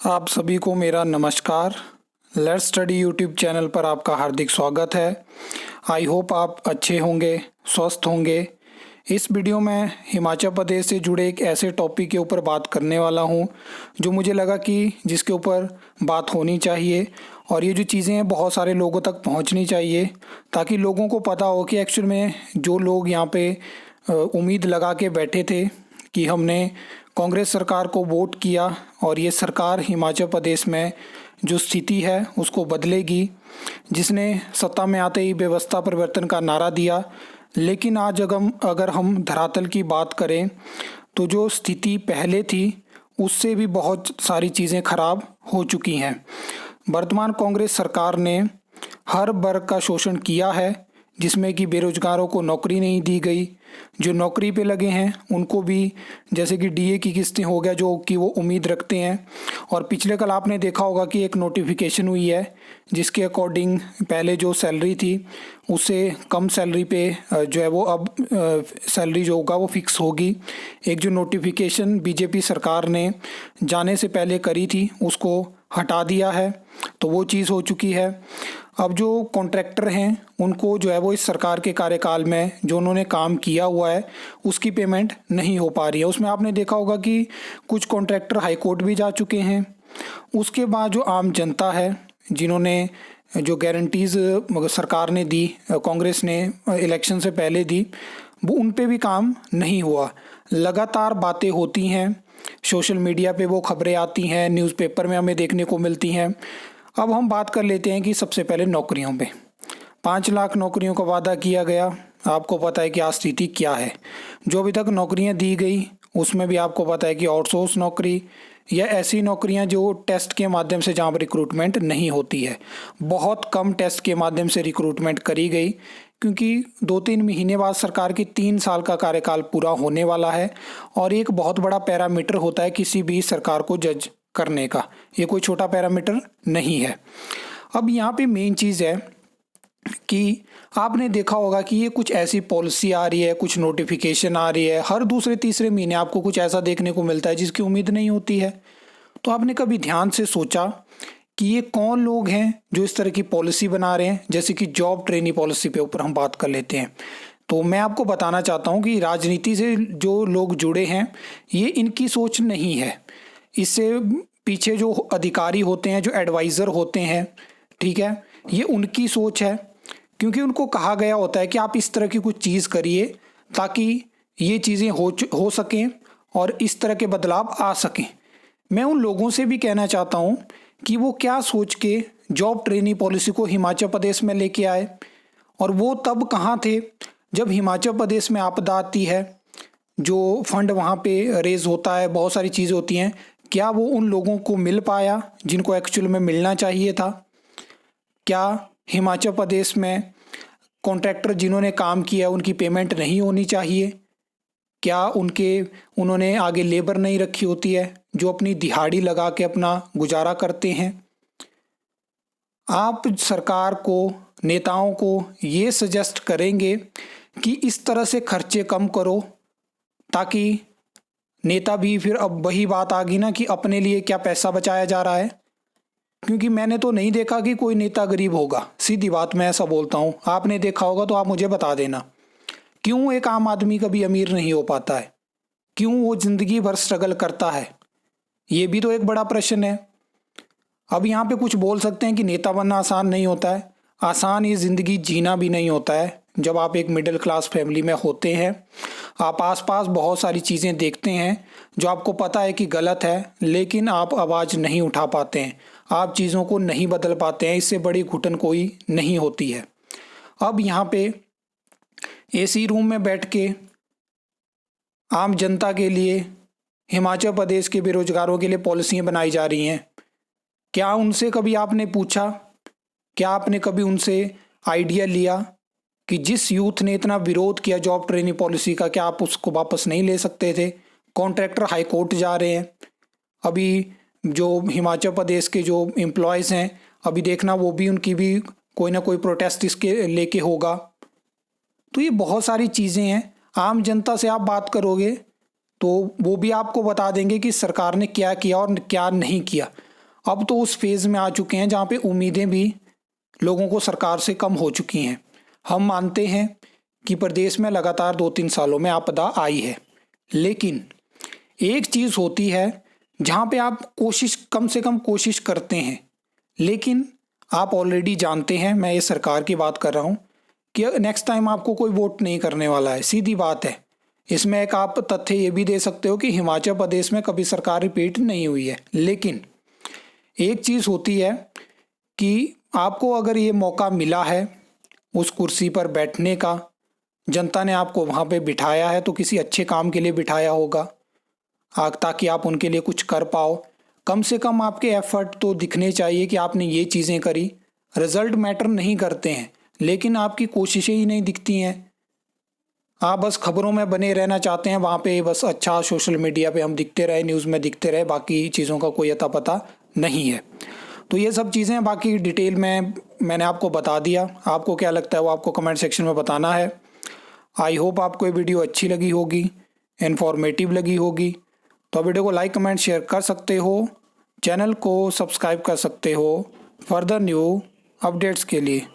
आप सभी को मेरा नमस्कार। लेट्स स्टडी यूट्यूब चैनल पर आपका हार्दिक स्वागत है। आई होप आप अच्छे होंगे, स्वस्थ होंगे। इस वीडियो में हिमाचल प्रदेश से जुड़े एक ऐसे टॉपिक के ऊपर बात करने वाला हूं जो मुझे लगा कि जिसके ऊपर बात होनी चाहिए और ये जो चीज़ें हैं बहुत सारे लोगों तक पहुंचनी चाहिए ताकि लोगों को पता हो कि एक्चुअल में जो लोग यहाँ पे उम्मीद लगा के बैठे थे कि हमने कांग्रेस सरकार को वोट किया और ये सरकार हिमाचल प्रदेश में जो स्थिति है उसको बदलेगी, जिसने सत्ता में आते ही व्यवस्था परिवर्तन का नारा दिया। लेकिन आज अगर हम धरातल की बात करें तो जो स्थिति पहले थी उससे भी बहुत सारी चीज़ें खराब हो चुकी हैं। वर्तमान कांग्रेस सरकार ने हर वर्ग का शोषण किया है, जिसमें कि बेरोजगारों को नौकरी नहीं दी गई, जो नौकरी पे लगे हैं उनको भी जैसे कि डीए की किस्तें हो गया जो कि वो उम्मीद रखते हैं। और पिछले कल आपने देखा होगा कि एक नोटिफिकेशन हुई है जिसके अकॉर्डिंग पहले जो सैलरी थी उससे कम सैलरी पे जो है वो अब सैलरी जो होगा वो फिक्स होगी। एक जो नोटिफिकेशन बीजेपी सरकार ने जाने से पहले करी थी उसको हटा दिया है, तो वो चीज़ हो चुकी है। अब जो कॉन्ट्रैक्टर हैं उनको जो है वो इस सरकार के कार्यकाल में जो उन्होंने काम किया हुआ है उसकी पेमेंट नहीं हो पा रही है। उसमें आपने देखा होगा कि कुछ कॉन्ट्रैक्टर हाई कोर्ट भी जा चुके हैं। उसके बाद जो आम जनता है जिन्होंने जो गारंटीज़ सरकार ने दी, कांग्रेस ने इलेक्शन से पहले दी, वो उन पे भी काम नहीं हुआ। लगातार बातें होती हैं, सोशल मीडिया पे वो खबरें आती हैं, न्यूज़पेपर में हमें देखने को मिलती हैं। अब हम बात कर लेते हैं कि सबसे पहले नौकरियों पे 5 लाख नौकरियों का वादा किया गया। आपको पता है कि आज स्थिति क्या है। जो अभी तक नौकरियां दी गई उसमें भी आपको पता है कि आउटसोर्स नौकरी या ऐसी नौकरियां जो टेस्ट के माध्यम से जहां पर रिक्रूटमेंट नहीं होती है, बहुत कम टेस्ट के माध्यम से रिक्रूटमेंट करी गई, क्योंकि 2-3 महीने बाद सरकार की 3 साल का कार्यकाल पूरा होने वाला है और एक बहुत बड़ा पैरामीटर होता है किसी भी सरकार को जज करने का। ये कोई छोटा पैरामीटर नहीं है। अब यहाँ पे मेन चीज़ है कि आपने देखा होगा कि ये कुछ ऐसी पॉलिसी आ रही है, कुछ नोटिफिकेशन आ रही है, हर दूसरे तीसरे महीने आपको कुछ ऐसा देखने को मिलता है जिसकी उम्मीद नहीं होती है। तो आपने कभी ध्यान से सोचा कि ये कौन लोग हैं जो इस तरह की पॉलिसी बना रहे हैं? जैसे कि जॉब ट्रेनी पॉलिसी पे ऊपर हम बात कर लेते हैं, तो मैं आपको बताना चाहता हूँ कि राजनीति से जो लोग जुड़े हैं ये इनकी सोच नहीं है। इससे पीछे जो अधिकारी होते हैं, जो एडवाइज़र होते हैं, ठीक है, ये उनकी सोच है, क्योंकि उनको कहा गया होता है कि आप इस तरह की कुछ चीज़ करिए ताकि ये चीज़ें हो सकें और इस तरह के बदलाव आ सकें। मैं उन लोगों से भी कहना चाहता हूँ कि वो क्या सोच के जॉब ट्रेनी पॉलिसी को हिमाचल प्रदेश में लेके आए, और वो तब कहाँ थे जब हिमाचल प्रदेश में आपदा आती है, जो फंड वहाँ पे रेज होता है, बहुत सारी चीज़ें होती हैं। क्या वो उन लोगों को मिल पाया जिनको एक्चुअल में मिलना चाहिए था? क्या हिमाचल प्रदेश में कॉन्ट्रैक्टर जिन्होंने काम किया उनकी पेमेंट नहीं होनी चाहिए? क्या उन्होंने आगे लेबर नहीं रखी होती है जो अपनी दिहाड़ी लगा के अपना गुजारा करते हैं? आप सरकार को, नेताओं को ये सजेस्ट करेंगे कि इस तरह से खर्चे कम करो, ताकि नेता भी फिर अब वही बात आ गई ना कि अपने लिए क्या पैसा बचाया जा रहा है? क्योंकि मैंने तो नहीं देखा कि कोई नेता गरीब होगा, सीधी बात मैं ऐसा बोलता हूँ। आपने देखा होगा तो आप मुझे बता देना, क्यों एक आम आदमी कभी अमीर नहीं हो पाता है? क्यों वो जिंदगी भर स्ट्रगल करता है? ये भी तो एक बड़ा प्रश्न है। अब यहाँ पे कुछ बोल सकते हैं कि नेता बनना आसान नहीं होता है। आसान ये ज़िंदगी जीना भी नहीं होता है। जब आप एक मिडिल क्लास फैमिली में होते हैं, आप आसपास बहुत सारी चीज़ें देखते हैं जो आपको पता है कि गलत है, लेकिन आप आवाज़ नहीं उठा पाते हैं, आप चीज़ों को नहीं बदल पाते हैं। इससे बड़ी घुटन कोई नहीं होती है। अब यहाँ पे एसी रूम में बैठ के आम जनता के लिए, हिमाचल प्रदेश के बेरोजगारों के लिए पॉलिसियाँ बनाई जा रही हैं। क्या उनसे कभी आपने पूछा? क्या आपने कभी उनसे आइडिया लिया कि जिस यूथ ने इतना विरोध किया जॉब ट्रेनिंग पॉलिसी का, क्या आप उसको वापस नहीं ले सकते थे? कॉन्ट्रैक्टर हाई कोर्ट जा रहे हैं। अभी जो हिमाचल प्रदेश के जो एम्प्लॉयज़ हैं, अभी देखना वो भी, उनकी भी कोई ना कोई प्रोटेस्ट इसके लेके होगा। तो ये बहुत सारी चीज़ें हैं। आम जनता से आप बात करोगे तो वो भी आपको बता देंगे कि सरकार ने क्या किया और क्या नहीं किया। अब तो उस फेज़ में आ चुके हैं जहाँ पे उम्मीदें भी लोगों को सरकार से कम हो चुकी हैं। हम मानते हैं कि प्रदेश में लगातार 2-3 सालों में आपदा आई है, लेकिन एक चीज़ होती है जहाँ पे आप कोशिश कम से कम कोशिश करते हैं, लेकिन आप ऑलरेडी जानते हैं, मैं ये सरकार की बात कर रहा हूँ, कि नेक्स्ट टाइम आपको कोई वोट नहीं करने वाला है। सीधी बात है। इसमें एक आप तथ्य ये भी दे सकते हो कि हिमाचल प्रदेश में कभी सरकार रिपीट नहीं हुई है, लेकिन एक चीज़ होती है कि आपको अगर ये मौका मिला है उस कुर्सी पर बैठने का, जनता ने आपको वहाँ पे बिठाया है तो किसी अच्छे काम के लिए बिठाया होगा, ताकि आप उनके लिए कुछ कर पाओ। कम से कम आपके एफर्ट तो दिखने चाहिए कि आपने ये चीज़ें करी। रिजल्ट मैटर नहीं करते हैं, लेकिन आपकी कोशिशें ही नहीं दिखती हैं। आप बस खबरों में बने रहना चाहते हैं, वहाँ पे बस अच्छा सोशल मीडिया पे हम दिखते रहे, न्यूज़ में दिखते रहे, बाकी चीज़ों का कोई अता पता नहीं है। तो ये सब चीज़ें बाकी डिटेल में मैंने आपको बता दिया। आपको क्या लगता है वो आपको कमेंट सेक्शन में बताना है। आई होप आपको ये वीडियो अच्छी लगी होगी, इन्फॉर्मेटिव लगी होगी। तो वीडियो को लाइक कमेंट शेयर कर सकते हो, चैनल को सब्सक्राइब कर सकते हो फर्दर न्यू अपडेट्स के लिए।